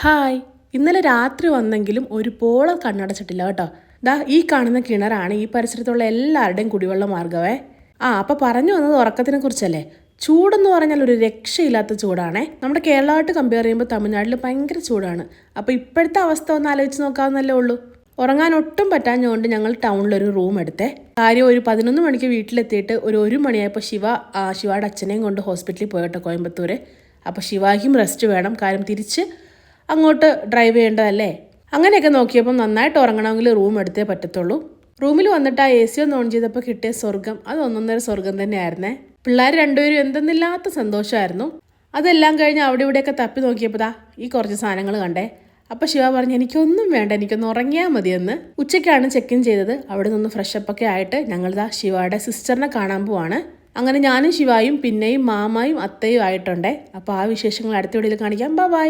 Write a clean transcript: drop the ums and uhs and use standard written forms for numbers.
Hi, ഇന്നലെ രാത്രി വന്നെങ്കിലും ഒരു പോളം കണ്ണടച്ചിട്ടില്ല കേട്ടോ. ദാ ഈ കാണുന്ന കിണറാണ് ഈ പരിസരത്തുള്ള എല്ലാവരുടെയും കുടിവെള്ള മാർഗ്ഗമേ. അപ്പോൾ പറഞ്ഞു വന്നത് ഉറക്കത്തിനെ കുറിച്ചല്ലേ. ചൂടെന്ന് പറഞ്ഞാൽ ഒരു രക്ഷയില്ലാത്ത ചൂടാണേ. നമ്മുടെ കേരളമായിട്ട് കമ്പയർ ചെയ്യുമ്പോൾ തമിഴ്നാട്ടിൽ ഭയങ്കര ചൂടാണ്. അപ്പോൾ ഇപ്പോഴത്തെ അവസ്ഥ ഒന്ന് ആലോചിച്ച് നോക്കാവുന്നല്ലേ ഉള്ളൂ. ഉറങ്ങാൻ ഒട്ടും പറ്റാഞ്ഞുകൊണ്ട് ഞങ്ങൾ ടൗണിലൊരു റൂം എടുത്തേ. കാര്യം ഒരു 11 മണിക്ക് വീട്ടിലെത്തിയിട്ട് ഒരു 1 മണിയായപ്പോൾ ശിവയുടെ അച്ഛനെയും കൊണ്ട് ഹോസ്പിറ്റലിൽ പോയിട്ടോ, കോയമ്പത്തൂർ. അപ്പോൾ ശിവായ്ക്കും റെസ്റ്റ് വേണം, കാര്യം തിരിച്ച് അങ്ങോട്ട് ഡ്രൈവ് ചെയ്യേണ്ടതല്ലേ. അങ്ങനെയൊക്കെ നോക്കിയപ്പോൾ നന്നായിട്ട് ഉറങ്ങണമെങ്കിൽ റൂം എടുത്തേ പറ്റത്തുള്ളൂ. റൂമിൽ വന്നിട്ട് ആ AC ഒന്ന് ഓൺ ചെയ്തപ്പോൾ കിട്ടിയ സ്വർഗം അത് ഒന്നൊന്നര സ്വർഗം തന്നെയായിരുന്നേ. പിള്ളേർ രണ്ടുപേരും എന്തെന്നില്ലാത്ത സന്തോഷമായിരുന്നു. അതെല്ലാം കഴിഞ്ഞ് അവിടെ ഇവിടെയൊക്കെ തപ്പി നോക്കിയപ്പോൾ ഈ കുറച്ച് സാധനങ്ങൾ കണ്ടേ. അപ്പോൾ ശിവ പറഞ്ഞു എനിക്കൊന്നും വേണ്ട, എനിക്കൊന്ന് ഉറങ്ങിയാൽ മതിയെന്ന്. ഉച്ചയ്ക്കാണ് ചെക്ക് ഇൻ ചെയ്തത്. അവിടെ നിന്ന് ഫ്രഷപ്പൊക്കെ ആയിട്ട് ഞങ്ങളിതാ ശിവയുടെ സിസ്റ്ററിനെ കാണാൻ പോവാണ്. അങ്ങനെ ഞാനും ശിവായും പിന്നെയും മാമായും അത്തയും ആയിട്ടുണ്ടേ. അപ്പോൾ ആ വിശേഷങ്ങൾ അടുത്ത വീഡിയോയിൽ കാണിക്കാം. ബൈ.